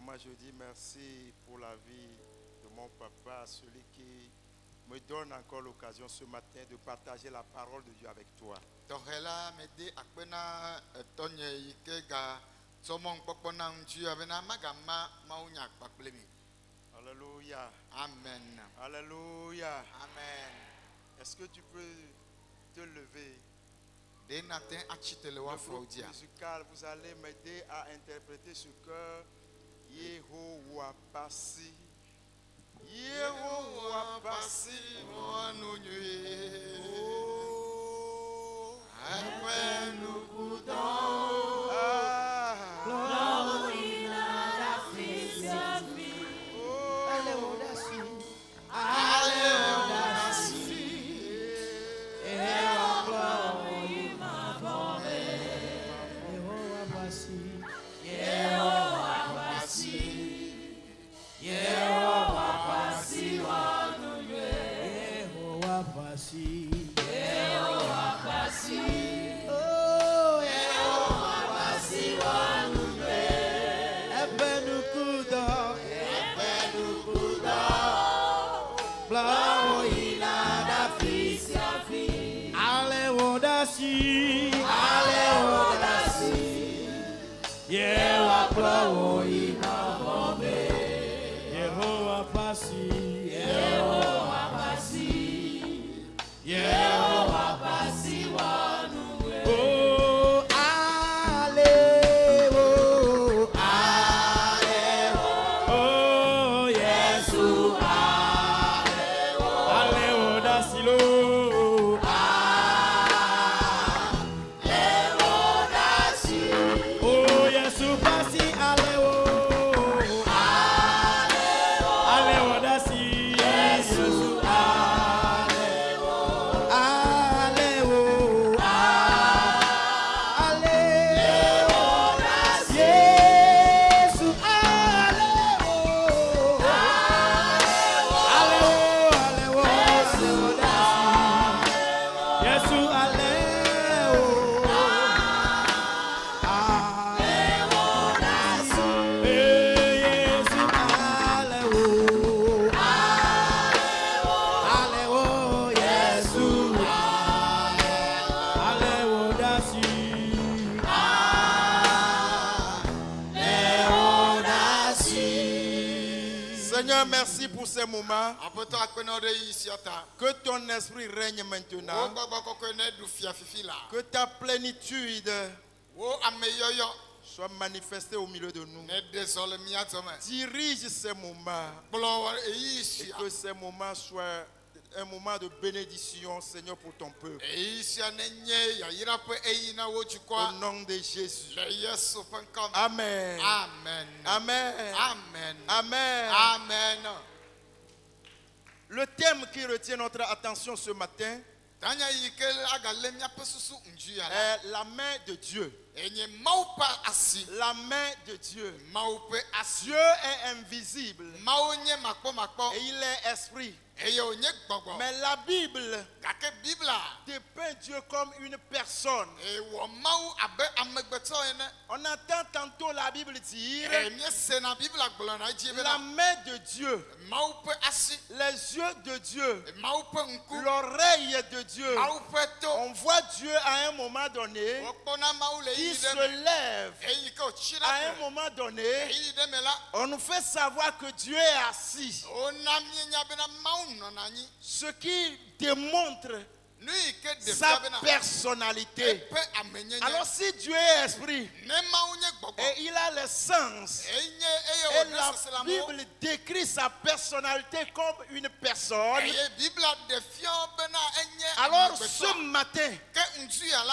Premièrement, je dis merci pour la vie de mon papa, celui qui me donne encore l'occasion ce matin de partager la parole de Dieu avec toi. Alléluia. Amen. Alléluia. Amen. Est-ce que tu peux te lever? Le groupe musical, vous allez m'aider à interpréter ce chœur. Yehowa Passi. Yehowa Passi. Seigneur, merci pour ces moments. Que ton esprit règne maintenant. Que ta plénitude soit manifestée au milieu de nous. Dirige ces moments. Et que ces moments soient un moment de bénédiction, Seigneur, pour ton peuple. Au nom de Jésus. Amen. Amen. Amen. Amen. Amen. Amen. Le thème qui retient notre attention ce matin est la main de Dieu. La main de Dieu. Dieu est invisible et il est esprit. Mais la Bible dépeint Dieu comme une personne. On entend tantôt la Bible dire la main de Dieu, les yeux de Dieu, l'oreille de Dieu. On voit Dieu à un moment donné qui se lève. À un moment donné, on nous fait savoir que Dieu est assis. Ce qui démontre sa personnalité. Alors si Dieu est esprit et il a le sens et la Bible décrit sa personnalité comme une personne, alors ce matin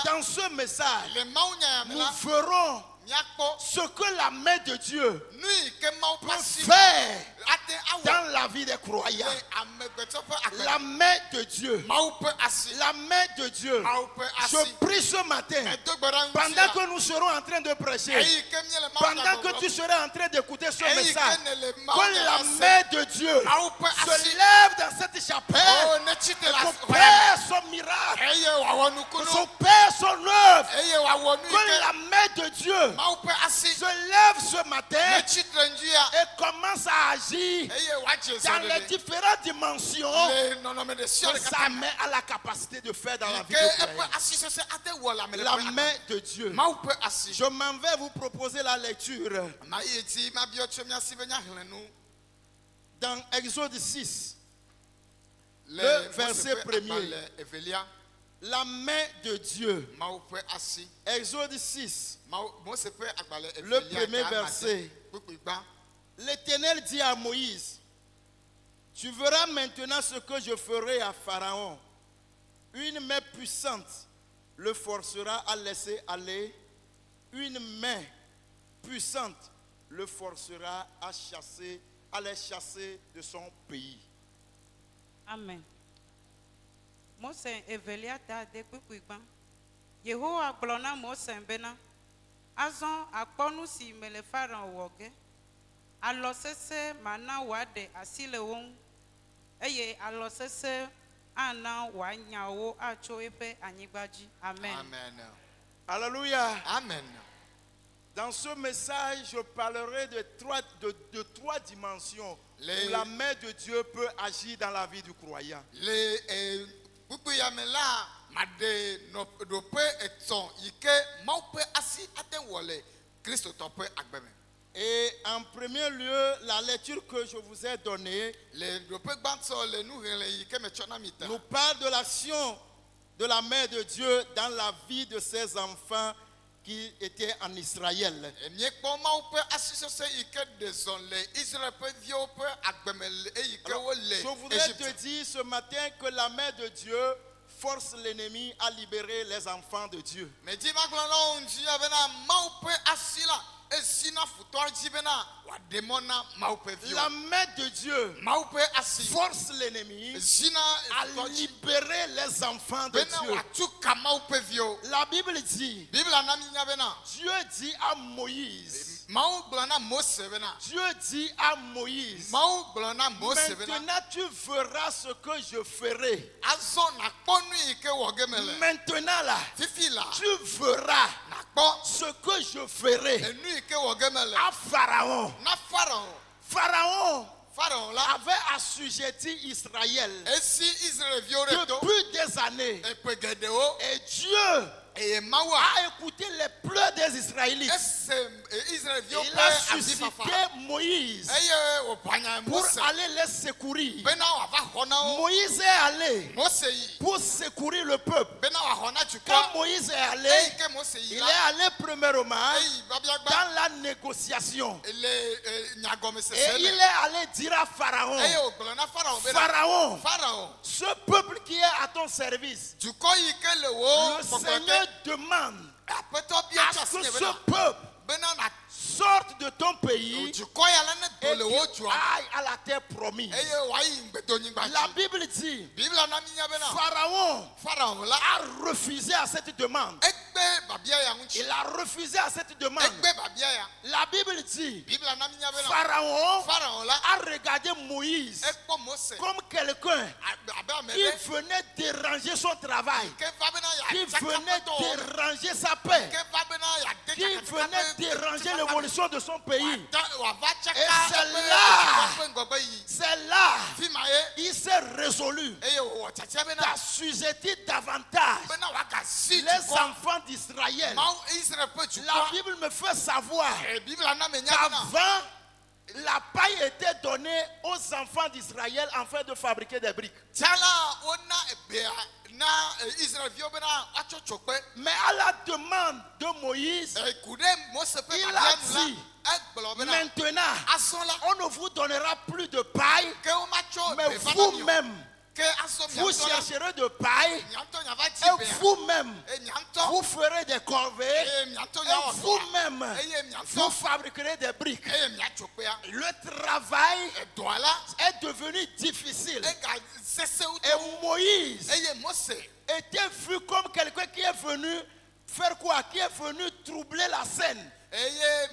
dans ce message nous verrons ce que la main de Dieu peut faire dans la vie des croyants. La main de Dieu. La main de Dieu. Je prie ce matin, pendant que nous serons en train de prêcher, pendant que tu seras en train d'écouter ce message, que la main de Dieu se lève dans cette chapelle et qu'opère son miracle, que s'opère son œuvre, que la main main de Dieu se lève ce matin et commence à agir dans les différentes dimensions que sa main a la capacité de faire dans la vie de croyant. La main de Dieu. Je m'en vais vous proposer la lecture dans Exode 6, le verset 1er. La main de Dieu. Exode 6, le premier verset. L'Éternel dit à Moïse, tu verras maintenant ce que je ferai à Pharaon. Une main puissante le forcera à laisser aller. Une main puissante le forcera à les chasser de son pays. Amen. Mose evelia da de kpikpigba. Yehowa gblɔna Mose bena, azɔ akpɔnu si mele Pharaon wɔ ge, alɔ sese mana wòaɖe asi le wo ŋu, eye alɔ sese ana wòanya wo atso eƒe anyigba dzi. Amen. Amen. Alléluia. Amen. Dans ce message, je parlerai de trois dimensions où la main de Dieu peut agir dans la vie du croyant. Et en premier lieu, la lecture que je vous ai donnée nous parle de l'action de la main de Dieu dans la vie de ses enfants qui étaient en Israël. Je voudrais te dire ce matin que la main de Dieu force l'ennemi à libérer les enfants de Dieu. La main de Dieu force l'ennemi à libérer les enfants de Dieu. La Bible dit, Dieu dit à Moïse, maintenant tu verras ce que je ferai. Maintenant là, tu verras ce que je ferai à Pharaon. Pharaon avait assujetti Israël depuis des années. Et Dieu a écouté les pleurs des Israélites. Il a suscité Moïse pour aller les secourir. Moïse est allé pour secourir le peuple. Quand Moïse est allé, il est allé premièrement dans la négociation. Et il est allé dire à Pharaon, Pharaon, ce peuple qui est à ton service, le Seigneur demande à ce que ce peuple sorte de ton pays et qu'il aille à la terre promise. La Bible dit, Pharaon a refusé à cette demande. Il a refusé à cette demande. La Bible dit, Pharaon a regardé Moïse comme quelqu'un qui venait déranger son travail, qui venait déranger sa paix, qui venait déranger l'évolution de son pays. Et c'est là, il s'est résolu d'assujettir davantage les enfants d'Israël. La Bible me fait savoir qu'avant, la paille était donnée aux enfants d'Israël afin de fabriquer des briques. Mais à la demande de Moïse, il a dit, maintenant, on ne vous donnera plus de paille, mais vous-même, vous chercherez de paille et vous-même, vous ferez des corvées et vous-même, vous fabriquerez des briques. Le travail est devenu difficile. Et Moïse était vu comme quelqu'un qui est venu faire quoi? Qui est venu troubler la scène. Les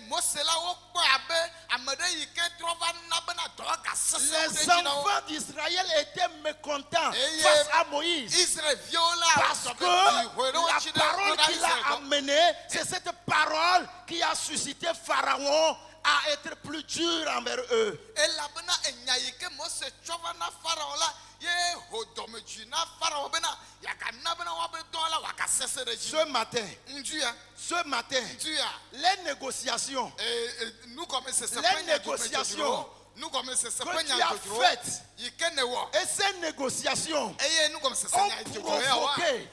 enfants d'Israël étaient mécontents face à Moïse parce que la parole qu'il a amenée, c'est cette parole parole qui a suscité Pharaon à être plus dur envers eux. Ce matin, les négociations que tu as faites, et ces négociations ont provoqué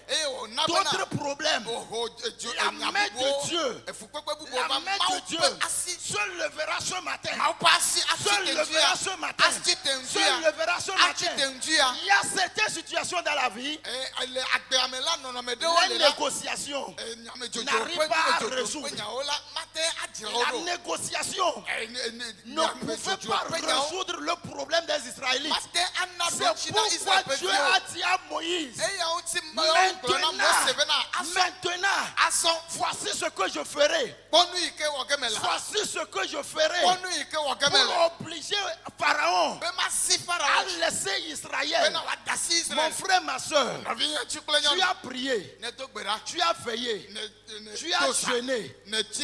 d'autres problèmes. La main de Dieu se levera ce matin. Se levera ce matin. Se levera ce matin. Il y a certaines situations dans la vie, les négociations n'arrivent pas à résoudre. La négociation ne pouvait pas résoudre le problème des Israélites. C'est pourquoi Dieu a dit à Moïse, maintenant, voici ce que je ferai. Voici ce que je ferai pour obliger Pharaon à laisser Israël. Mon frère, ma soeur, tu as prié, tu as veillé, tu as jeûné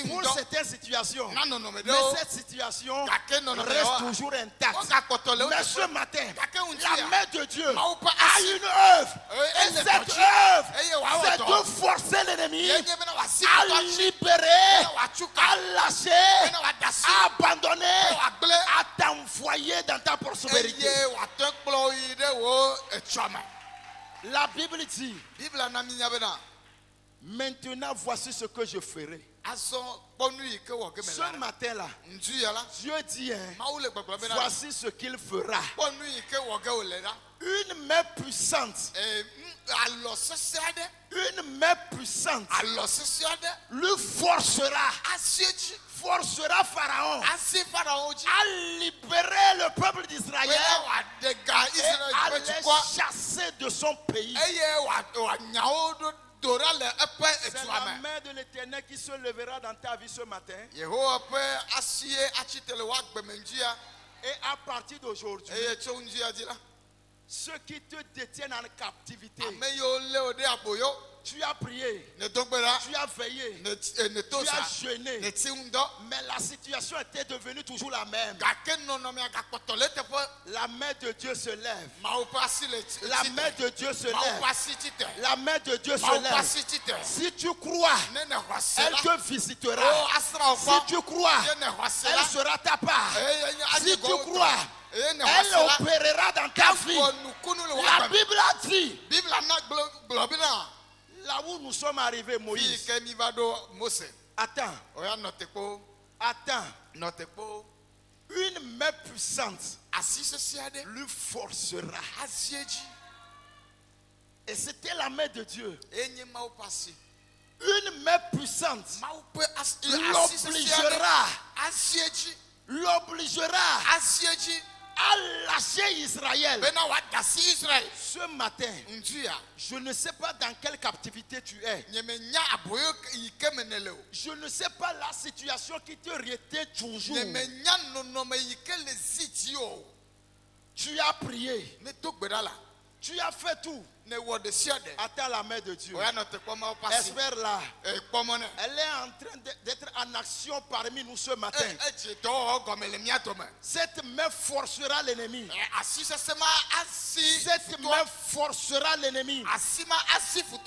pour certaines situations. Mais cette situation reste toujours intacte. Mais ce matin, la main de Dieu a une œuvre. Et cette œuvre, c'est de forcer l'ennemi à libérer, à lâcher, à abandonner, à t'envoyer dans ta prospérité. La Bible dit, maintenant voici ce que je ferai. Ce matin-là, Dieu dit, voici ce qu'il fera. Une main puissante, lui forcera Pharaon à libérer le peuple d'Israël et à les chasser de son pays. C'est la main de l'Éternel qui se levera dans ta vie ce matin. Et à partir d'aujourd'hui, ceux qui te détiennent en captivité, tu as prié, tu as veillé, tu as jeûné, mais la situation était devenue toujours la même. La main de Dieu se lève. La main de Dieu se lève. La main de Dieu se lève. Si tu crois, elle te visitera. Si tu crois, elle sera ta part. Si tu crois, elle opérera dans ta vie. La Bible a dit, là où nous sommes arrivés, Moïse. Attends. Une main puissante lui forcera. Et c'était la main de Dieu. Une main puissante l'obligera à lâcher Israël. Ce matin, je ne sais pas dans quelle captivité tu es. Je ne sais pas la situation qui te retient toujours. Tu as prié. Tu as fait tout. Attends la main de Dieu. Espère là. Elle est en train d'être en action parmi nous ce matin. Cette main forcera l'ennemi. Cette main forcera l'ennemi.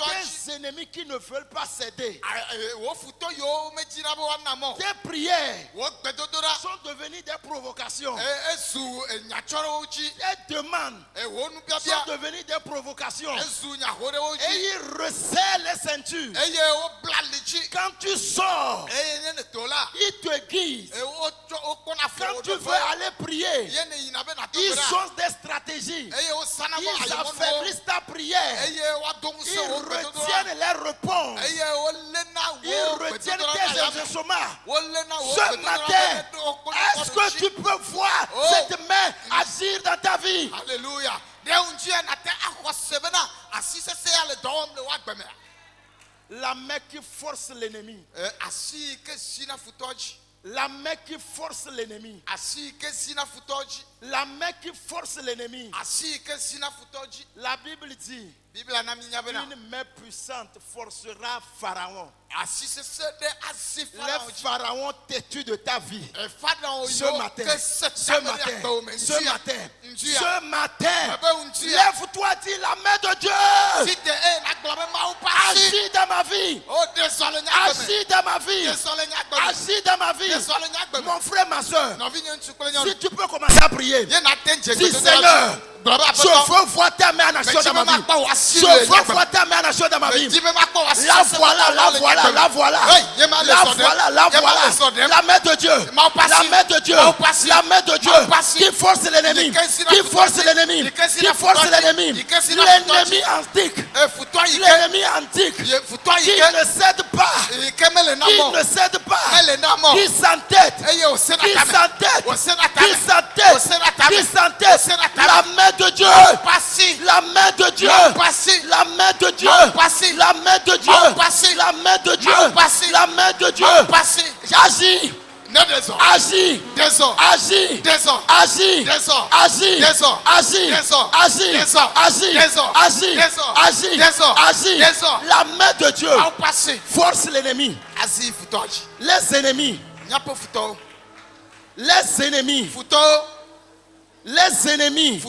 Des ennemis qui ne veulent pas céder. Tes prières sont devenues des provocations. Tes demandes sont devenues des provocations. Et il resserre les ceintures. Quand tu sors, il te guide. Quand tu veux aller prier, ils sont des stratégies. Ils affaiblissent ta prière. Ils retiennent les réponses. Ils retiennent tes exaucements. Ce matin, est-ce que tu peux voir cette main agir dans ta vie? Alléluia. La main qui force l'ennemi. La main qui force l'ennemi. La main qui force l'ennemi. La Bible dit, Une main puissante forcera Pharaon. Les pharaons têtus de ta vie. Ce matin, lève-toi, dis la main de Dieu. Agis dans ma vie. Agis dans ma vie. Agis dans ma vie. Mon frère, ma soeur, si tu peux commencer à prier, dis Seigneur, je veux voir ta main en action dans ma vie. Je veux voir ta main en action dans ma vie. La voilà, la voilà, la voilà. La voilà, la voilà. La main de Dieu. La main de Dieu. La main de Dieu. Qui force l'ennemi. Qui force l'ennemi. Qui force l'ennemi. L'ennemi antique. L'ennemi antique. Qui ne cède pas. Qui ne cède pas. Qui s'entête. Qui s'entête. Qui s'entête. Qui s'entête. La main de Dieu. La main de Dieu. La main de Dieu. La main de Dieu. La main de Dieu. La main de Dieu. Agis. Agis. Agis. Agis. Agis. Agis. Agis. La main de Dieu force l'ennemi. Les ennemis. Les ennemis. Les ennemis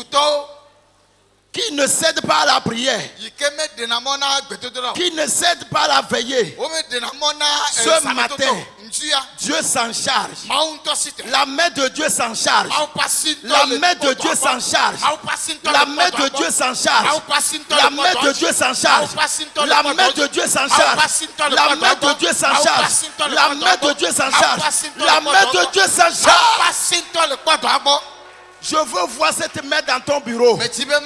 qui ne cèdent pas à la prière, qui ne cèdent pas à la veillée, ce matin, Dieu s'en charge. La main de Dieu s'en charge. La main de Dieu s'en charge. La main de Dieu s'en charge. La main de Dieu s'en charge. La main de Dieu s'en charge. La main de Dieu s'en charge. La main de Dieu s'en charge. La main de Dieu s'en charge. Je veux voir cette main dans ton bureau. Je veux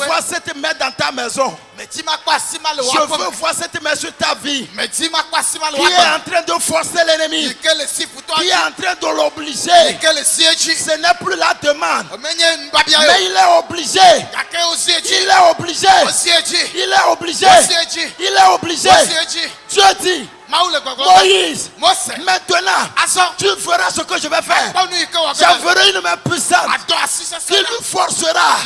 voir cette main dans ta maison. Je veux voir cette main sur ta vie. Qui est en train de forcer l'ennemi. Qui est en train de l'obliger. Ce n'est plus la demande. Mais il est obligé. Il est obligé. Il est obligé. Il est obligé. Dieu dit, Moïse, maintenant, tu feras ce que je vais faire. J'enverrai une main puissante qui lui forcera,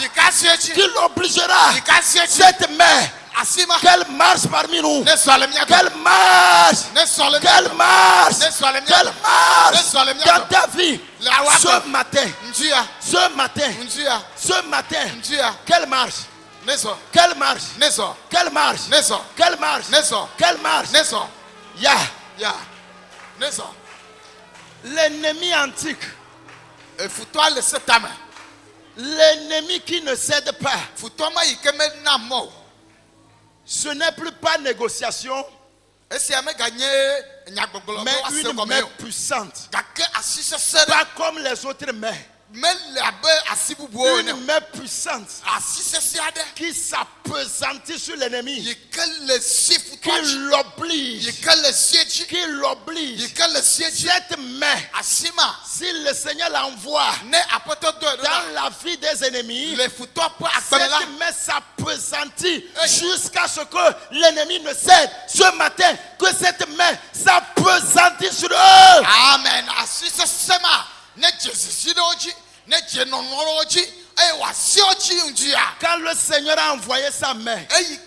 qui l'obligera. Cette main, qu'elle marche parmi nous. Qu'elle marche. Qu'elle marche. Qu'elle marche dans ta vie. Ce matin, ce matin, ce matin, qu'elle marche. Qu'elle marche. Qu'elle marche. Qu'elle marche. Qu'elle marche. L'ennemi antique. L'ennemi qui ne cède pas. Ce n'est plus pas négociation, mais une main puissante. Pas comme les autres mains. Une main puissante qui s'appesantit sur l'ennemi, qui l'oblige, cette main, si le Seigneur l'envoie dans la vie des ennemis, cette main s'appesantit jusqu'à ce que l'ennemi ne cède. Ce matin, que cette main s'appesantit sur eux. Amen. Quand le Seigneur a envoyé sa main, les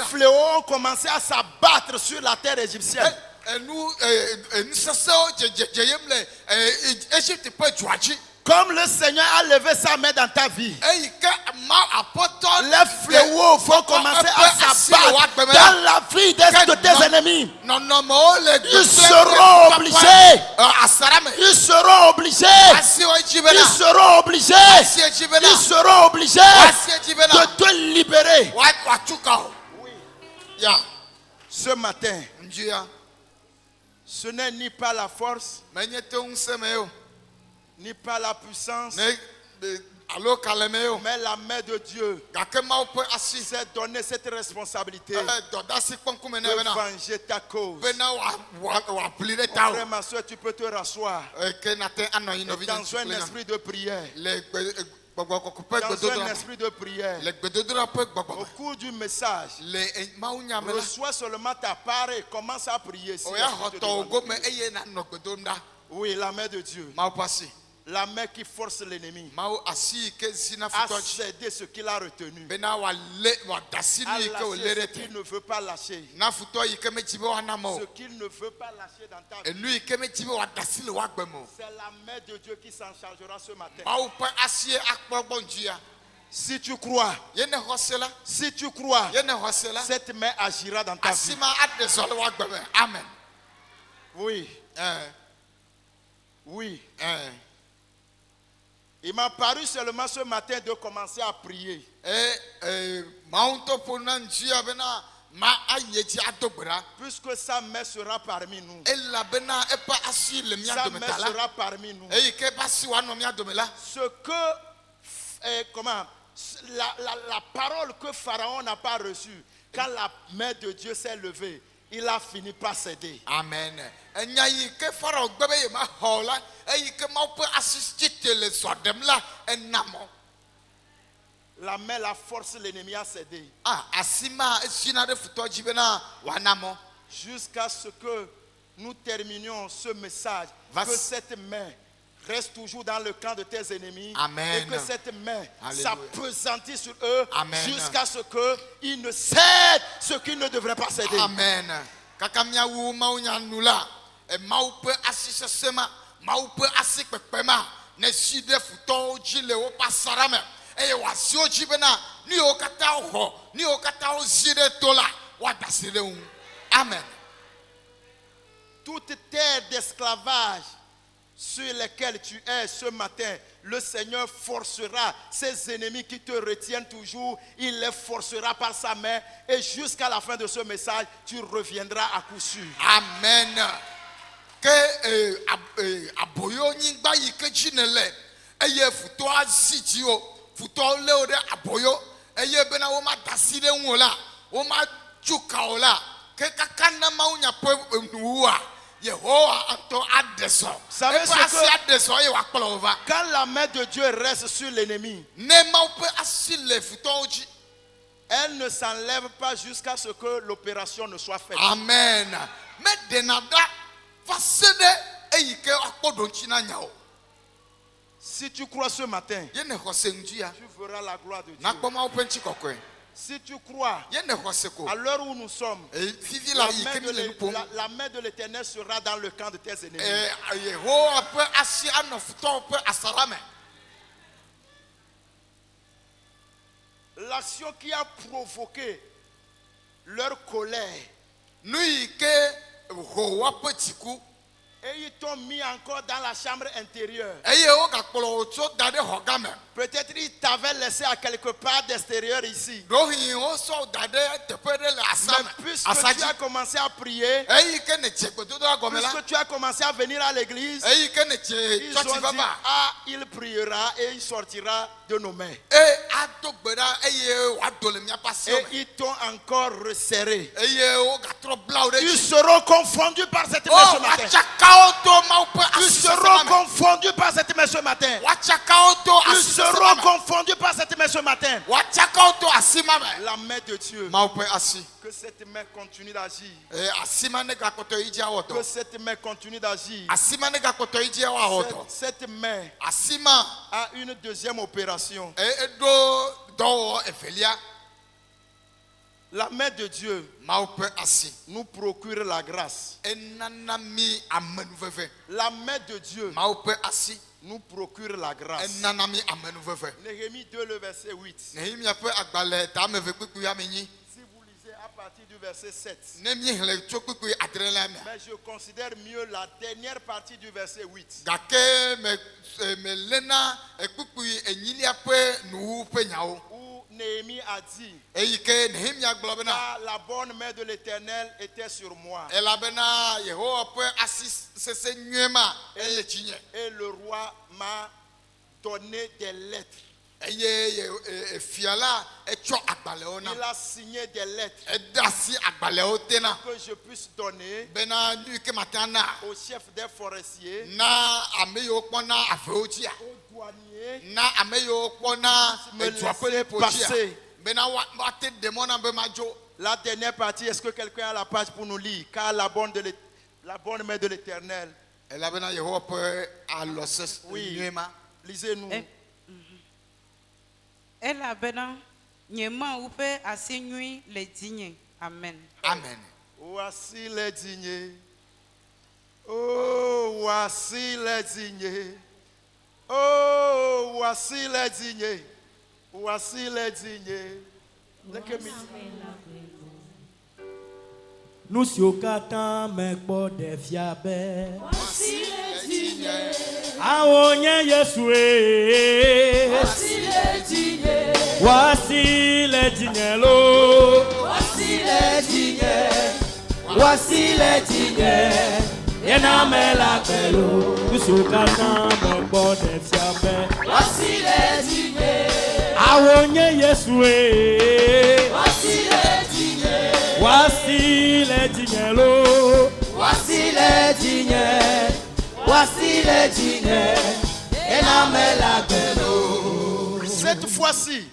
fléaux ont commencé à s'abattre sur la terre égyptienne. Comme le Seigneur a levé sa main dans ta vie, les fléaux vont commencer à s'abattre dans la vie de tes ennemis. Ils seront obligés. Ils seront obligés. Ils seront obligés. Ils seront obligés de te libérer. Ce matin, ce n'est ni par la force, ni par la puissance, mais la main de Dieu s'est donné cette responsabilité de venger ta cause. Mon frère, ma soeur, tu peux te rasseoir dans un esprit de prière. Dans un esprit de prière, au cours du message, reçois seulement ta part et commence à prier. Oui, la main de Dieu. La main qui force l'ennemi à céder ce qu'il a retenu, à lâcher ce qu'il ne veut pas lâcher, ce qu'il ne veut pas lâcher dans ta vie. C'est la main de Dieu qui s'en chargera ce matin. Si tu crois, cette main agira dans ta vie. Amen. Oui. Oui. Il m'a paru seulement ce matin de commencer à prier. Puisque sa main sera parmi nous. Sa main sera parmi nous. Ce que, la parole que Pharaon n'a pas reçue, quand la main de Dieu s'est levée, il a fini par céder. Amen. La main, la force, l'ennemi a cédé. Jusqu'à ce que nous terminions ce message. Que cette main reste toujours dans le camp de tes ennemis. Amen. Et que cette main s'appesantit sur eux. Amen. Jusqu'à ce qu'ils ne cèdent ce qu'ils ne devraient pas céder. Amen. Amen. Toute terre d'esclavage sur lesquels tu es ce matin, le Seigneur forcera ses ennemis qui te retiennent toujours, il les forcera par sa main et jusqu'à la fin de ce message, tu reviendras à coup sûr. Amen. Que aboyo nyingba yike jinele eye futo azitio futo leode aboyo eye bena wo ma dasire nwola wo ma jukaola ke kakana maunya po nuwa. Savez ce que quand la main de Dieu reste sur l'ennemi, elle ne s'enlève pas jusqu'à ce que l'opération ne soit faite. Amen. Si tu crois ce matin, tu verras la gloire de Dieu. Si tu crois, à l'heure où nous sommes, la main de l'Éternel sera dans le camp de tes ennemis. L'action qui a provoqué leur colère, et ils t'ont mis encore dans la chambre intérieure. Peut-être ils t'avaient laissé à quelque part d'extérieur ici. Mais puisque tu as commencé à prier, puisque tu as commencé à venir à l'église, ils ont dit, il priera et il sortira de nos mains. Et ils t'ont encore resserré. Ils seront confondus par cette main ce matin. Ils seront confondus par cette main ce matin. Ils seront confondus par cette main ce matin. La main de Dieu. Que cette main continue d'agir. Que cette main continue d'agir. Cette main a une deuxième opération. La main de Dieu nous procure la grâce. La main de Dieu nous procure la grâce. Néhémie 2, le verset 8. Si vous lisez à partir du verset 7. Mais je considère mieux la dernière partie du verset 8. Où Néhémie a dit, la bonne main de l'Éternel était sur moi. Et le roi m'a donné des lettres. Il a signé des lettres que je puisse donner au chef des forestiers, aux douaniers, me laisser passer. La dernière partie, est-ce que quelqu'un a la page pour nous lire? Car la bonne main de l'Éternel Oui. Lisez-nous. Elle a bena nyema oupe asignui les dignes. Amen. Amen. Voici les dignes. Oh, voici les dignes. Oh, voici les dignes. Voici les dignes. Nous sommes quatre mais pas des fiables. Voici les dignes. Aonya Yesue. Voici les dignes. Voici les dignes. Lo. Voici les dignes. Voici les dignes. Yename la belo. Nous sommes quatre mais pas des fiables. Voici les dignes. Aonya Yesue. Voici les dignes. Voici les dignes. Lo. Voici les dignes. Voici les dignes. Et la belle. Cette fois-ci,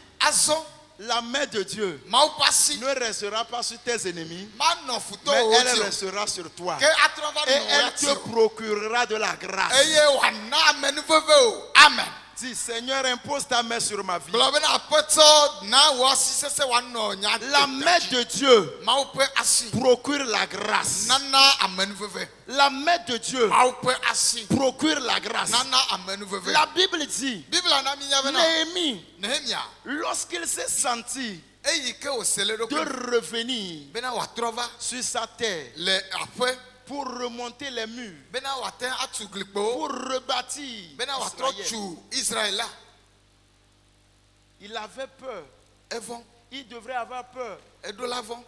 la main de Dieu ne restera pas sur tes ennemis, mais elle restera sur toi. Et elle te procurera de la grâce. Amen. Dis, Seigneur, impose ta main sur ma vie. La main de Dieu procure la grâce. La main de Dieu procure la grâce. La Bible dit, Néhémie, lorsqu'il s'est senti de revenir sur sa terre pour remonter les murs, pour rebâtir Israël, il avait peur. Il devrait avoir peur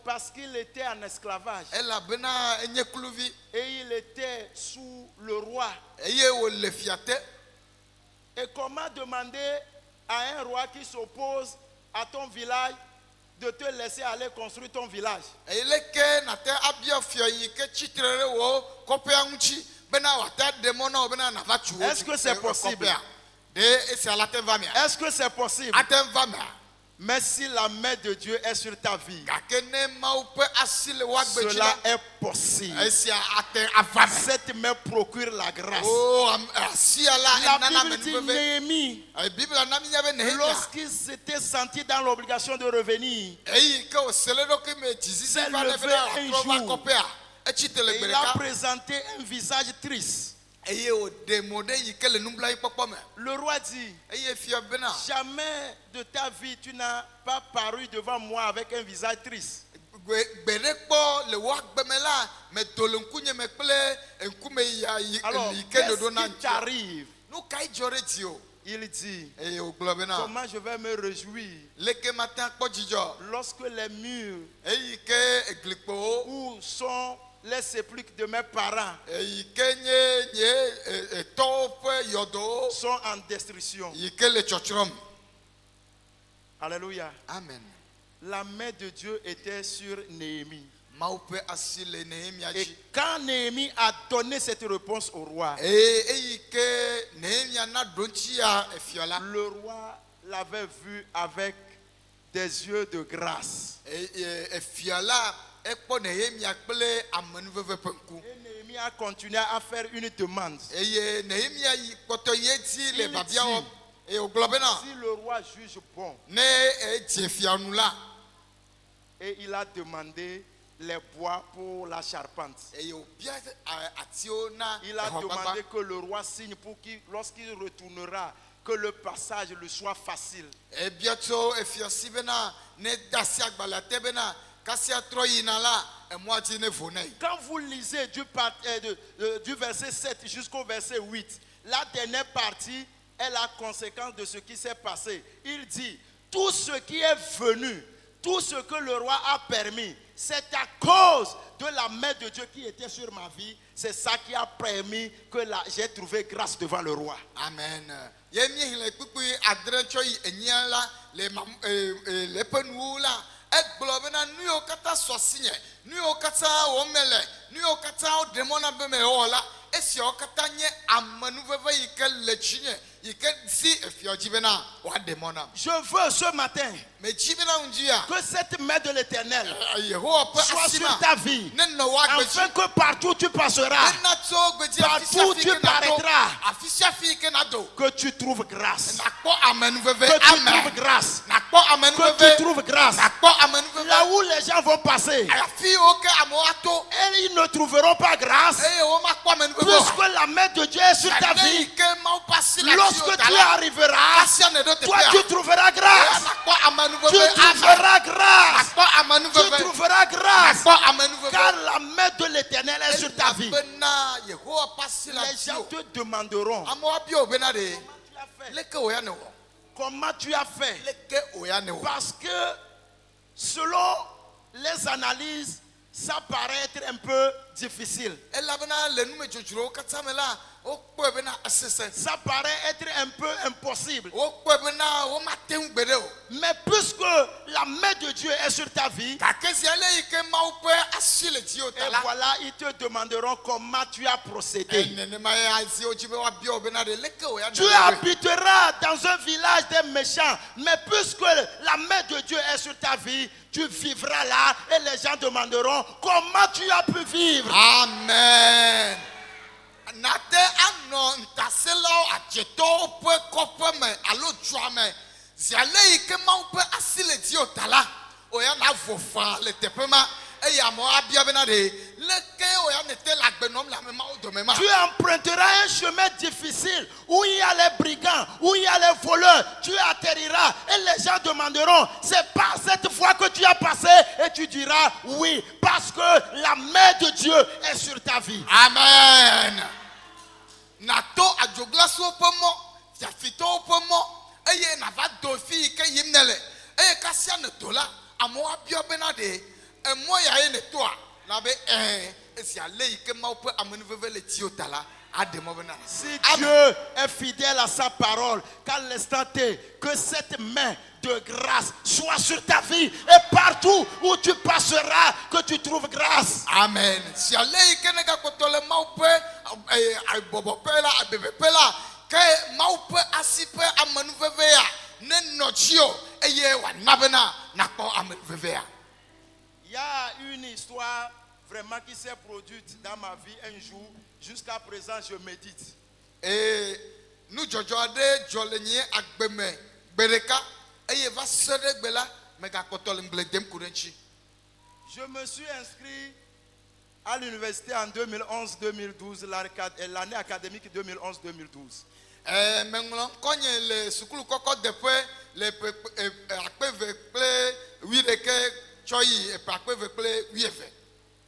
parce qu'il était en esclavage et il était sous le roi. Et comment demander à un roi qui s'oppose à ton village de te laisser aller construire ton village? Est-ce que c'est possible? Est-ce que c'est possible? Mais si la main de Dieu est sur ta vie, cela est possible. Cette main procure la grâce. La Bible dit Néhémie, lorsqu'il s'était senti dans l'obligation de revenir, s'est levé un jour et il a présenté un visage triste. Le roi dit, jamais de ta vie tu n'as pas paru devant moi avec un visage triste. Alors, qu'est-ce qui t'arrive? Il dit, comment je vais me réjouir lorsque les murs où sont les sépulcres de mes parents sont en destruction. Alléluia. Amen. La main de Dieu était sur Néhémie. Et quand Néhémie a donné cette réponse au roi, le roi l'avait vu avec des yeux de grâce. Et Néhémie a continué à faire une demande. Il dit, si le roi juge bon, et il a demandé les bois pour la charpente. Il a demandé que le roi signe pour qu'il, lorsqu'il retournera, que le passage le soit facile. Quand vous lisez du verset 7 jusqu'au verset 8, la dernière partie est la conséquence de ce qui s'est passé. Il dit, tout ce qui est venu, tout ce que le roi a permis, c'est à cause de la main de Dieu qui était sur ma vie. C'est ça qui a permis que j'ai trouvé grâce devant le roi. Amen. Je veux ce matin que cette main de l'Éternel soit sur ta vie, afin que partout tu passeras, partout tu paraîtras, que tu trouves grâce, que tu trouves grâce, que tu trouves grâce. Là où les gens vont passer, et ils ne trouveront pas grâce, puisque la main de Dieu est sur ta vie. Lorsque tu arriveras, toi tu trouveras grâce. Tu trouveras grâce. Tu trouveras grâce. Car la main de l'Éternel est sur ta vie. Les gens te demanderont comment tu as fait. Parce que selon les analyses, ça paraît être un peu difficile. Ça paraît être un peu impossible. Mais puisque la main de Dieu est sur ta vie, et voilà, ils te demanderont comment tu as procédé. Tu habiteras dans un village des méchants, mais puisque la main de Dieu est sur ta vie, tu vivras là et les gens demanderont comment tu as pu vivre. Amen. Nate ano ntaselo ajeto pe kope me alo dua me ziale ike ma pe asile ti otala oya na vofa le tepema eya mo abia bena de leke oya nete lagbenom la me ma odo me ma. Tu emprunteras un chemin difficile où il y a les brigands, où il y a les voleurs. Tu atterriras et les gens demanderont, c'est par cette fois que tu as passé, et tu diras oui, parce que la main de Dieu est sur ta vie. Amen. Nato adjoglaso pomo, tiafito pomo, eye na va dofi ke yimnele, eye kasia ne tola, amo abio benade, e mo ya ye ne toa, na be esi ale ike ma ope amenuveve le tiotala. Si Dieu est fidèle à sa parole, qu'à l'instant T, que cette main de grâce soit sur ta vie et partout où tu passeras, que tu trouves grâce. Amen. Si allez que nega kotole maupe bobopela abebepela que maupe asipe amanuvevea ne nochio eye wa nabena nakpo amanuvevea. Il y a une histoire vraiment qui s'est produite dans ma vie un jour. Jusqu'à présent, je médite. Et nous, Jojoade, Jolenye, Agbeme, Bereka, et va se régler, mais qu'à je me suis inscrit à l'université en 2011-2012, l'année académique 2011-2012. Mais quand le secours coco depuis les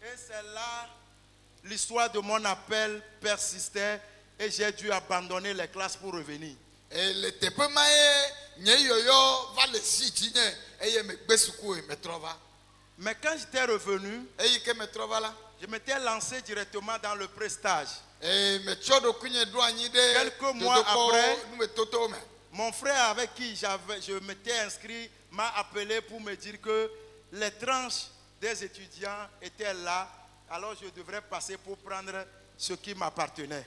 et c'est là l'histoire de mon appel persistait et j'ai dû abandonner les classes pour revenir. Et le tepemae nyeyoyo va le site et me besuku me trova. Mais quand j'étais revenu, je m'étais lancé directement dans le prestage. Quelques mois après, mon frère avec qui je m'étais inscrit m'a appelé pour me dire que les tranches des étudiants étaient là. Alors je devrais passer pour prendre ce qui m'appartenait.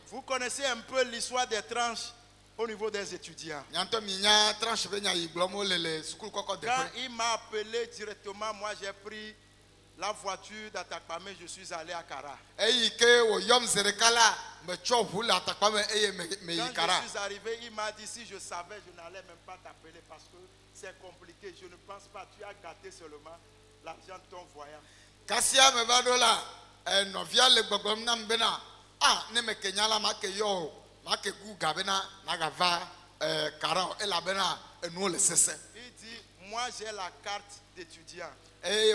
Vous connaissez un peu l'histoire des tranches au niveau des étudiants. Quand il m'a appelé directement, moi j'ai pris la voiture d'Atakpame, je suis allé à Kara. Quand je suis arrivé, il m'a dit si je savais, je n'allais même pas t'appeler parce que c'est compliqué. Je ne pense pas, tu as gâté seulement l'argent de ton voyant. Il dit, moi j'ai la carte d'étudiant. J'ai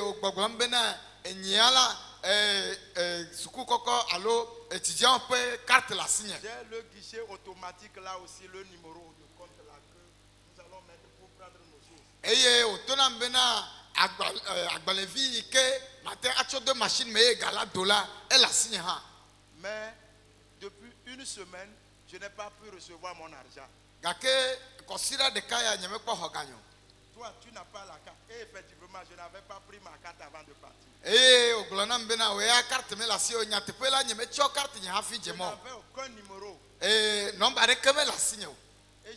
le guichet automatique là aussi, le numéro de compte là que nous allons mettre pour prendre nos choses. Mais depuis une semaine, je n'ai pas pu recevoir mon argent. Toi, tu n'as pas la carte. Et effectivement, je n'avais pas pris ma carte avant de partir. Je n'avais aucun numéro. Et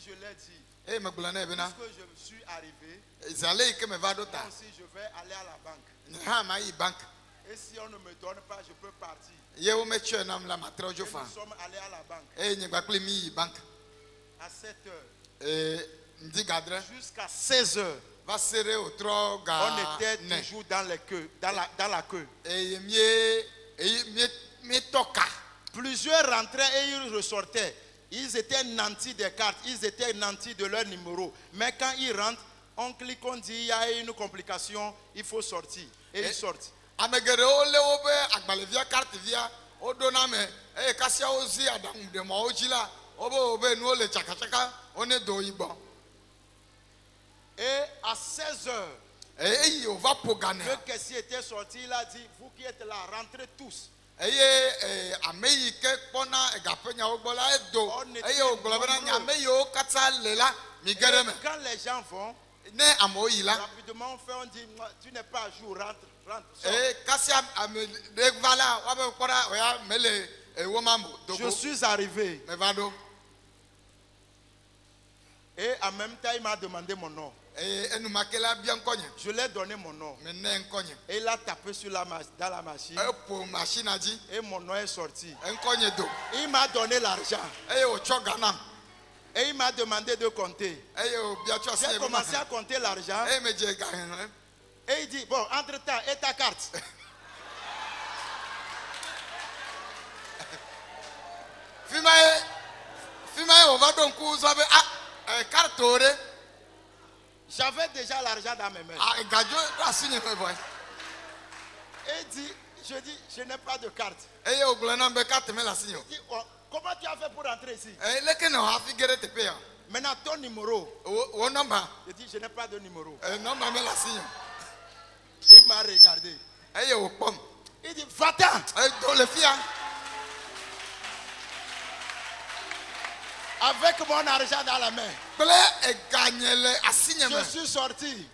je l'ai dit. Puisque je suis arrivé, moi aussi je vais aller à la banque. Et si on ne me donne pas, je peux partir. Et nous sommes allés à la banque. À 7 heures. Jusqu'à 16 heures. On était toujours dans la queue. Plusieurs rentraient et ils ressortaient. Ils étaient nantis des cartes, ils étaient nantis de leur numéro. Mais quand ils rentrent, on clique, on dit il y a une complication, il faut sortir. Et ils sortent. Et à 16 heures, le caissier était sorti, il a dit, vous qui êtes là, rentrez tous. On était quand les gens vont, rapidement on dit, tu n'es pas à jour, rentre. Je suis arrivé. Et en même temps, il m'a demandé mon nom. Je lui ai donné mon nom. Et il a tapé dans la machine. Et mon nom est sorti. Il m'a donné l'argent. Et il m'a demandé de compter. J'ai commencé à compter l'argent. Et il dit, bon, entre-temps, et ta carte? J'avais déjà l'argent dans mes mains. Et il dit, je dis, je n'ai pas de carte. Il dit, oh, comment tu as fait pour rentrer ici? Maintenant, ton numéro. Je dis, je n'ai pas de numéro. Il m'a regardé. Il dit, va-t'en. Avec mon argent dans la main. Je suis sorti.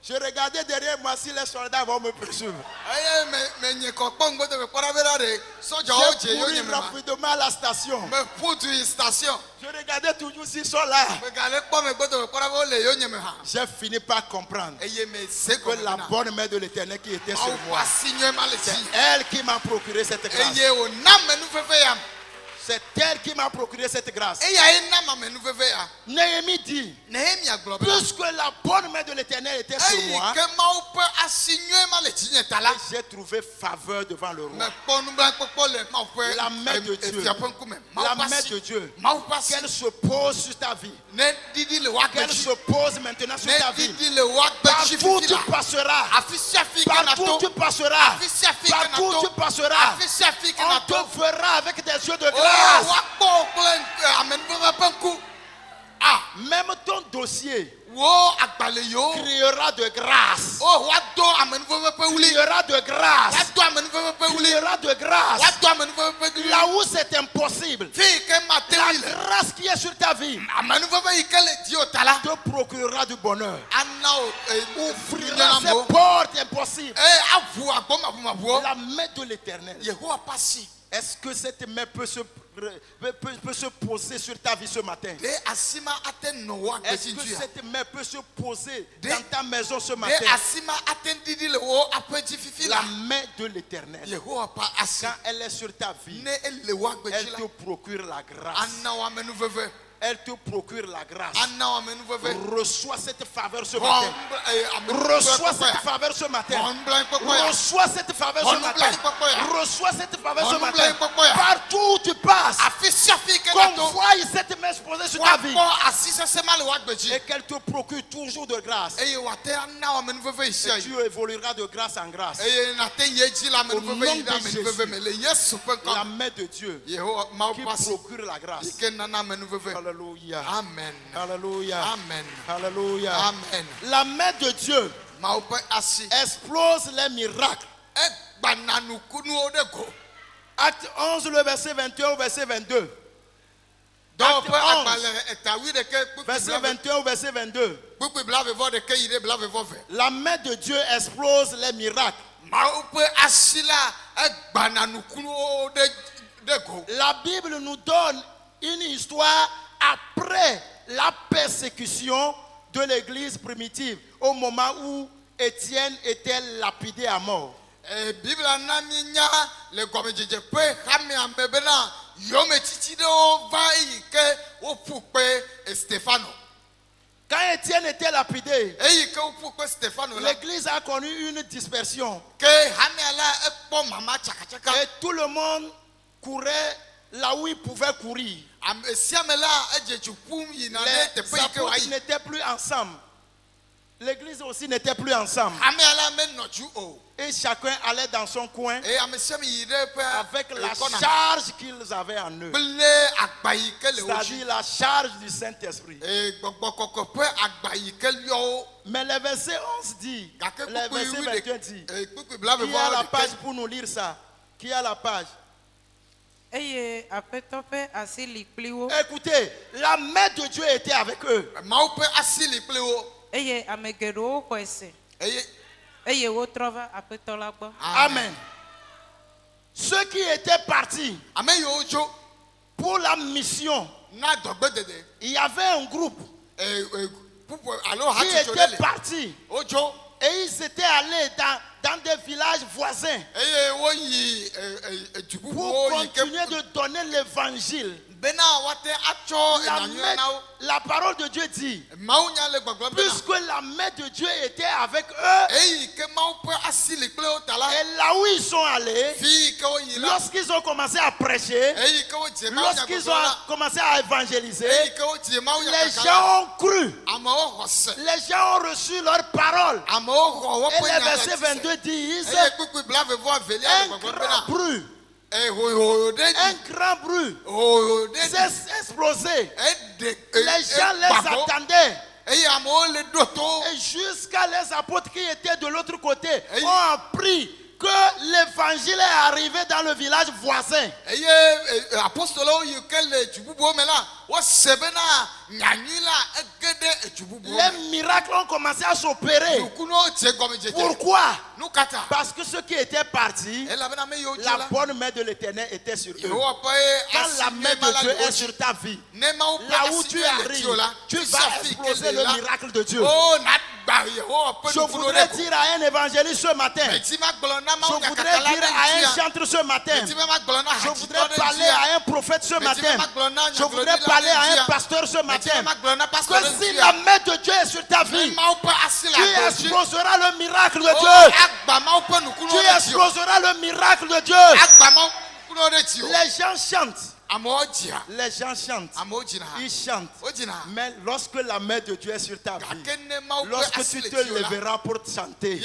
Je regardais derrière moi si les soldats vont me poursuivre. J'ai couru rapidement à la station. Je regardais toujours s'ils sont là. J'ai fini par comprendre que la bonne main de l'Éternel qui était sur moi, c'est elle qui m'a procuré cette grâce. C'est elle qui m'a procuré cette grâce. Néhémie dit, puisque la bonne main de l'Éternel était sur moi, j'ai trouvé faveur devant le roi. La main de Dieu, la main de Dieu, qu'elle se pose sur ta vie, qu'elle se pose maintenant sur ta vie. Partout tu passeras, partout tu passeras, partout tu passeras, on te verra avec des yeux de grâce. Même ton dossier criera de grâce. Criera de grâce. Criera de grâce. Là où c'est impossible, la grâce qui est sur ta vie te procurera du bonheur. Ouvrira ces portes impossibles. La main de l'Éternel. Est-ce que cette main peut se poser sur ta vie ce matin? Est-ce que cette main peut se poser dans ta maison ce matin? La main de l'Éternel, quand elle est sur ta vie, elle te procure la grâce. Elle te procure la grâce. Reçois cette faveur ce matin. Reçois cette faveur ce matin. Reçois cette faveur ce matin. Reçois cette faveur ce matin. Partout où tu passes, qu'on voie cette main se poser sur ta vie. Et qu'elle te procure toujours de grâce. Et tu évolueras de grâce en grâce. Au nom de Jésus, la main de Dieu qui procure la grâce. Alléluia. Amen. Alléluia. Amen. Alléluia. Amen. La main de Dieu explose les miracles. Acte 11, le verset 21 au verset 22. Acte 11, verset 21 ou verset 22. La main de Dieu explose les miracles. La Bible nous donne une histoire après la persécution de l'église primitive, au moment où Étienne était lapidé à mort. Quand Étienne était lapidé, l'église a connu une dispersion. Et tout le monde courait là où il pouvait courir. Les apôtres n'étaient plus ensemble. L'église aussi n'était plus ensemble. Et chacun allait dans son coin avec la charge qu'ils avaient en eux. C'est-à-dire la charge du Saint-Esprit. Mais le verset 11 dit, le verset 21 dit, qui a la page pour nous lire ça? Qui a la page? Écoutez, la main de Dieu était avec eux. Amen. Ceux qui étaient partis pour la mission, il y avait un groupe qui était parti et ils étaient allés dans des villages voisins pour continuer de donner l'évangile. La parole de Dieu dit, puisque la main de Dieu était avec eux, et là où ils sont allés, lorsqu'ils ont commencé à prêcher, lorsqu'ils ont commencé à évangéliser, les gens ont cru, les gens ont reçu leur parole. Et les versets 22 disent, un grand bruit s'est explosé. Les gens les attendaient. Et jusqu'à les apôtres qui étaient de l'autre côté ont appris que l'évangile est arrivé dans le village voisin. Les miracles ont commencé à s'opérer. Pourquoi? Parce que ceux qui étaient partis, la bonne main de l'Éternel était sur eux. Quand la main de Dieu est sur ta vie, là où tu arrives, tu vas exploser le miracle de Dieu. Je voudrais dire à un évangéliste ce matin, je voudrais dire à un chanteur ce matin, je voudrais parler à un prophète ce matin, je voudrais parler à un pasteur ce matin, que si la main de Dieu est sur ta vie, tu exploseras le miracle de Dieu. Tu exploseras le miracle de Dieu. Les gens chantent. Les gens chantent. Ils chantent. Mais lorsque la main de Dieu est sur ta vie, lorsque tu te lèveras pour chanter,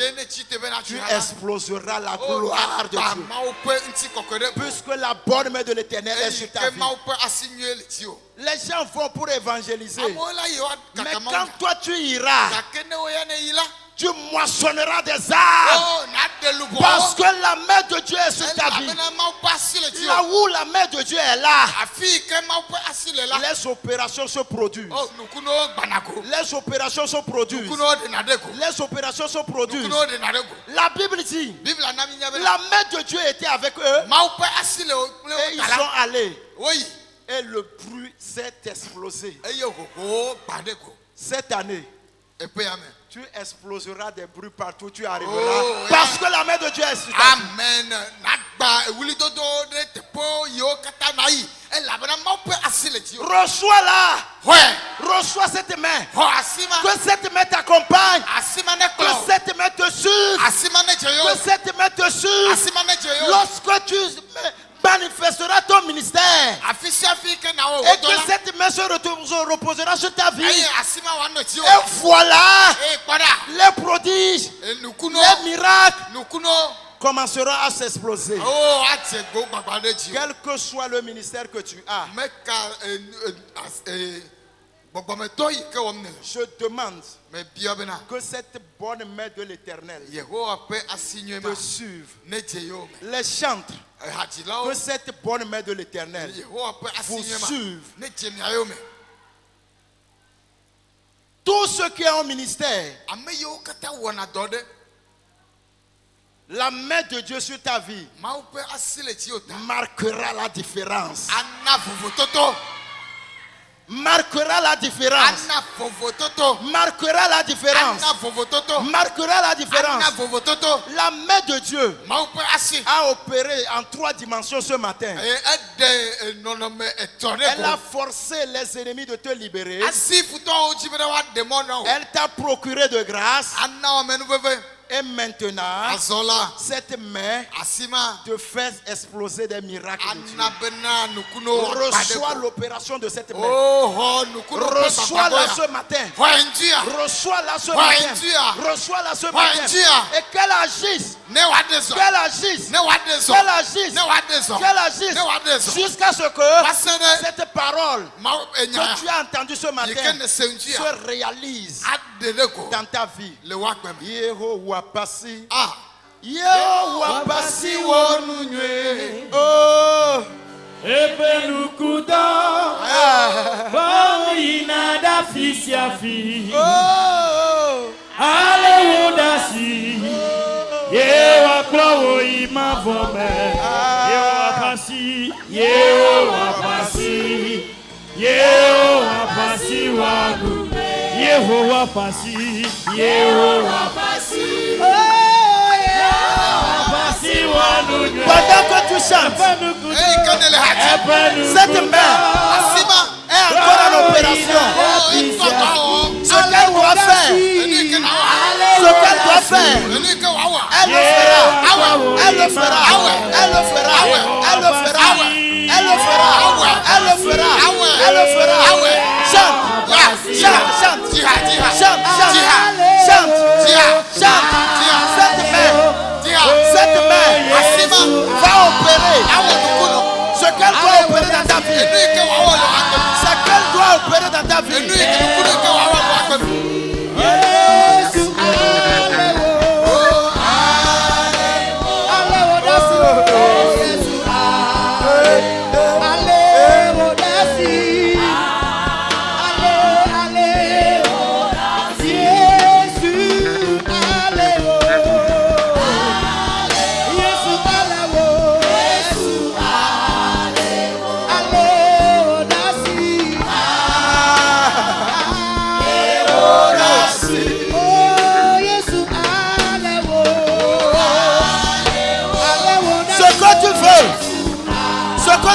tu exploseras la gloire de Dieu. Puisque la bonne main de l'Éternel est sur ta vie. Les gens vont pour évangéliser. Mais quand toi tu iras, tu moissonneras des arbres. Parce que la main de Dieu est sur ta vie. Là où la main de Dieu est là, les opérations se produisent. Les opérations se produisent. Les opérations se produisent. La Bible dit, la main de Dieu était avec eux. Et ils sont allés. Et le bruit s'est explosé. Cette année, tu exploseras des bruits partout, tu arriveras. Parce que la main de Dieu est sur toi. Amen. Reçois-la. Reçois cette main. Que cette main t'accompagne. Que cette main te suive. Que cette main te suive. Lorsque tu manifesteras ton ministère et que cette main se reposera sur ta vie, et voilà, les prodiges, les miracles commenceront à s'exploser. Quel que soit le ministère que tu as, Je demande que cette bonne main de l'Éternel te suive. Les chantres, que cette bonne main de l'Éternel vous suive. Tous ceux qui ont un ministère, la main de Dieu sur ta vie marquera la différence. Marquera la différence. Marquera la différence. Marquera la différence. La main de Dieu a opéré en 3 dimensions ce matin. Elle a forcé les ennemis de te libérer. Elle t'a procuré de grâce. Et maintenant, cette main te fait exploser des miracles de Dieu. Reçois l'opération de cette main. Reçois-la ce matin. Reçois-la ce matin. Reçois-la ce matin. Et qu'elle agisse. Qu'elle agisse. Qu'elle agisse. Qu'elle agisse. Jusqu'à ce que cette parole que tu as entendue ce matin se réalise dans ta vie. Wapasi. Wapasi wonunywe. Oh. Epenukuda. Boina fisiafi. Oh. Alewodasi. Yewa kwawo imavome. Yewapasi. Yewapasi. Yewapasi wanu. Yewapasi. Yewapasi. Pendant que tu chantes, cette main est encore en opération. Ce qu'elle doit faire, elle le fera. Elle le fera. Elle le fera. Elle le fera. Elle le fera. Elle le fera. Elle le fera. Chante. Chante. Chante. Chante. Chante. Chante. Cette main va opérer ce qu'elle doit opérer dans ta vie. Ce qu'elle doit opérer dans ta vie.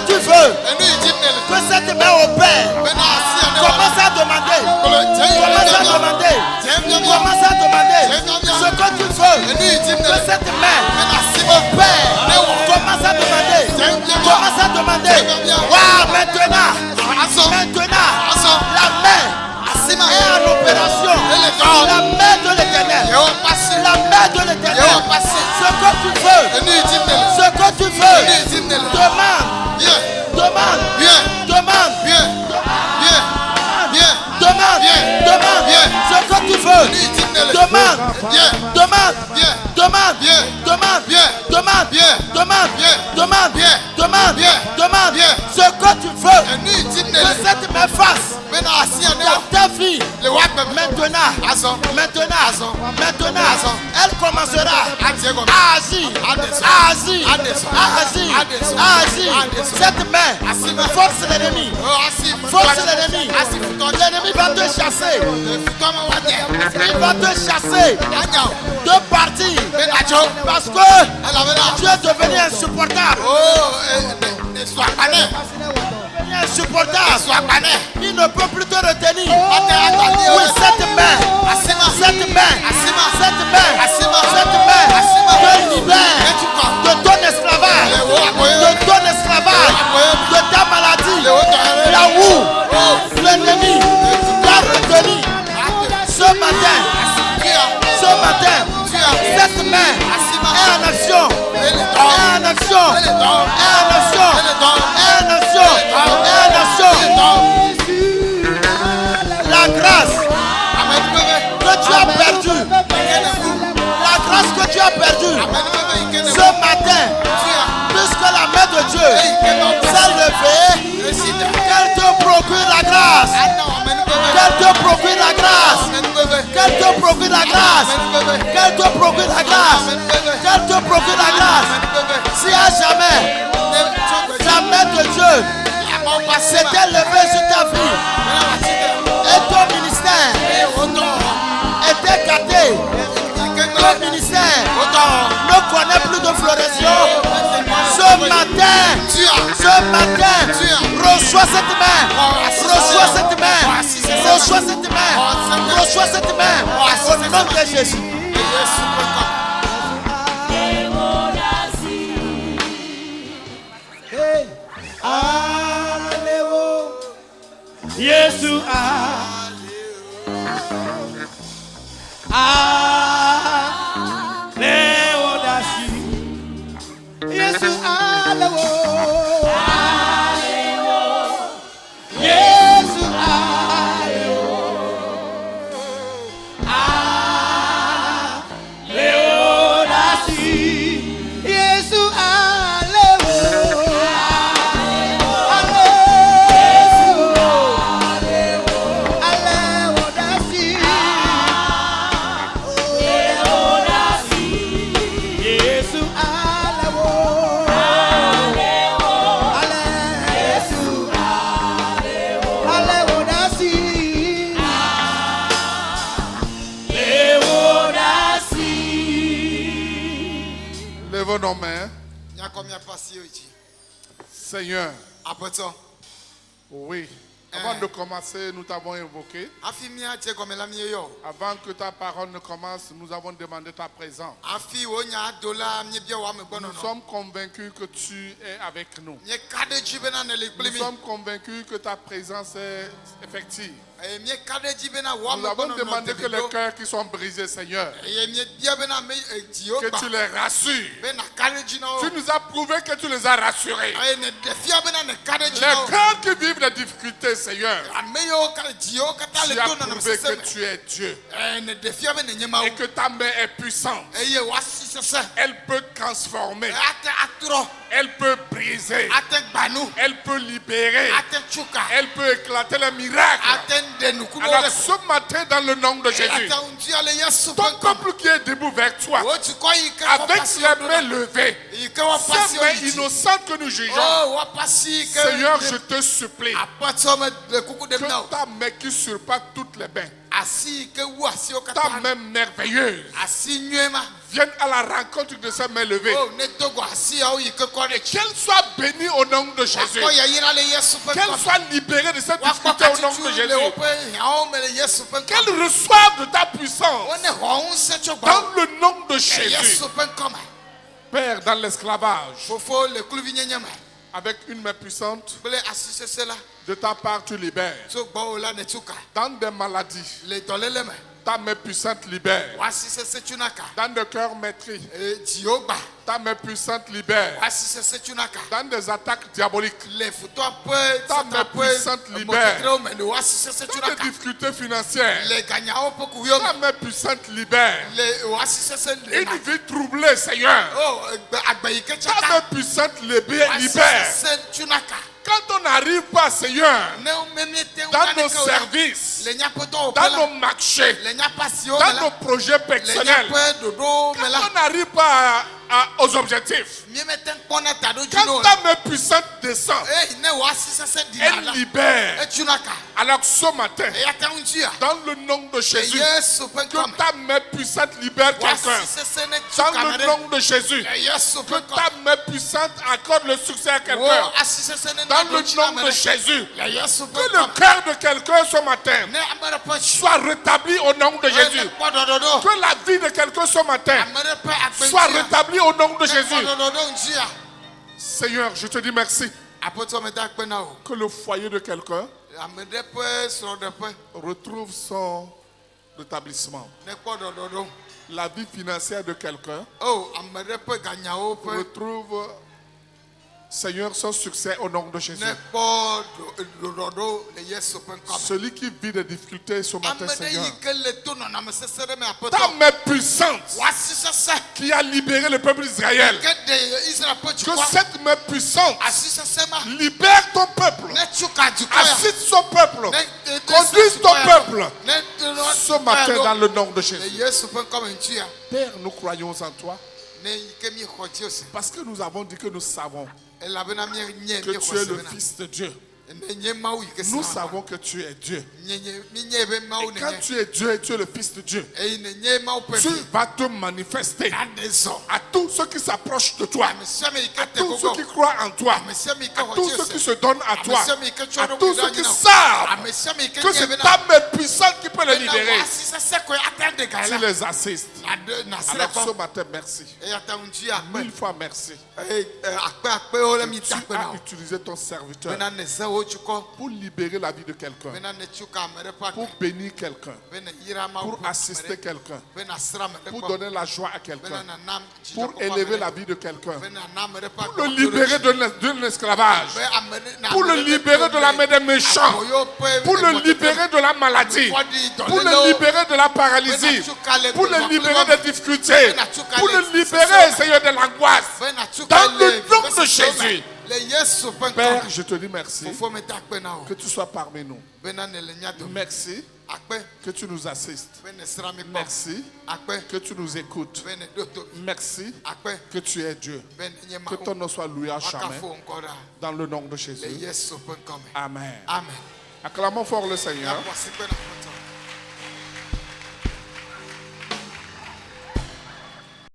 Tu veux que cette main opère. Commence à demander. Commence à demander. Commence à demander. Ce que tu veux que cette main opère. Commence à demander. Commence à demander. Waouh, maintenant. Maintenant, la main est en opération. La main de l'Éternel. La main de l'Éternel. Ce que tu veux. Ce que tu veux. Demande. Demande, demande, demande, demande, ce que tu veux. Demande, demande, demande, demande, demande, demande, demande, demande, demande, ce que tu veux. Que cette main fasse dans ta vie. Maintenant, elle commencera à agir, cette main force l'ennemi. Force l'ennemi. L'ennemi va te chasser. Il va te chasser de partir parce que tu es devenu insupportable. Insupportable. Il ne peut plus te retenir. Oui, cette main te libère de ton esclavage, de ta maladie, là où l'ennemi t'a retenu. Ce matin, cette main est en action. s'est levé, qu'elle te procure la grâce. Qu'elle te procure la grâce. Qu'elle te procure la grâce. Qu'elle te procure la grâce. Qu'elle te procure la grâce. Si à jamais, la main de Dieu s'était levée sur ta vie et ton ministère était gâté, ton ministère ne connaît plus de floraison. Ce matin, reçois cette main, reçois cette main, reçois cette main, reçois cette main, au nom de Jésus. Jésus Lève nos mains. Seigneur. Oui. Avant de commencer, nous t'avons invoqué. Avant que ta parole ne commence, nous avons demandé ta présence. Nous sommes convaincus que tu es avec nous. Nous sommes convaincus que ta présence est effective. Nous avons demandé que les cœurs qui sont brisés, Seigneur, que tu les rassures. Tu nous as prouvé que tu les as rassurés. Les cœurs qui vivent des difficultés, Seigneur, tu as prouvé que tu es Dieu et que ta main est puissante. Elle peut transformer, elle peut briser, elle peut libérer, elle peut éclater les miracles. Alors ce matin, dans le nom de Jésus, ton peuple qui est debout vers toi, avec les mains levées, ces mains innocentes que nous jugeons, Seigneur, je te supplie que ta main qui surpasse toutes les mains, ta main merveilleuse, vienne à la rencontre de ces mains levées. Et qu'elle soit bénie au nom de Jésus. Qu'elle soit libérée de cette difficulté au nom de Jésus. Qu'elle reçoive de ta puissance dans le nom de Jésus. Père, dans l'esclavage, avec une main puissante, de ta part tu libères. Dans des maladies, ta main puissante libère. Dans des cœurs maîtris, ta main puissante libère. Dans des attaques diaboliques, ta main puissante libère. Dans des difficultés financières, ta main puissante libère. Une vie troublée, Seigneur, ta main puissante libère. Quand on n'arrive pas, Seigneur, dans nos services, dans nos marchés, dans nos projets personnels, quand on n'arrive pas aux objectifs, quand ta main puissante descend, elle libère. Alors ce matin, dans le nom de Jésus, que ta main puissante libère quelqu'un. Dans le nom de Jésus, que ta main puissante accorde le succès à quelqu'un. Dans le nom de Jésus, que le cœur de quelqu'un ce matin soit rétabli au nom de Jésus. Que la vie de quelqu'un ce matin soit rétablie au nom de Jésus. Seigneur, je te dis merci. Que le foyer de quelqu'un retrouve son rétablissement. La vie financière de quelqu'un retrouve Seigneur, son succès au nom de Jésus. Celui qui vit des difficultés ce matin, Seigneur. Ta main puissante qui a libéré le peuple d'Israël. Que cette main puissante libère ton peuple. Assiste son peuple. Conduise ton peuple. Ce matin dans le nom de Jésus. Père, nous croyons en toi. Parce que nous avons dit que nous savons que tu es le Fils de Dieu. Nous savons que tu es Dieu. Et quand tu es Dieu et tu es le Fils de Dieu, tu vas te manifester à tous ceux qui s'approchent de toi, à tous ceux qui croient en toi, à tous ceux qui se donnent à toi, à tous ceux qui savent que c'est ta main puissante qui peut les libérer. Tu les assistes. Alors ce matin, merci. 1000 fois merci. Tu as utilisé ton serviteur pour libérer la vie de quelqu'un, pour bénir quelqu'un, pour assister quelqu'un, pour donner la joie à quelqu'un, pour élever la vie de quelqu'un, pour le libérer de l'esclavage, pour le libérer de la main des méchants, pour le libérer de la maladie, pour le libérer de la paralysie, pour le libérer des difficultés, pour le libérer, Seigneur, de l'angoisse, dans le nom de Jésus. Père, je te dis merci que tu sois parmi nous. Merci que tu nous assistes. Merci que tu nous écoutes. Merci que tu es Dieu. Que ton nom soit loué à jamais. Dans le nom de Jésus. Amen. Acclamons fort le Seigneur.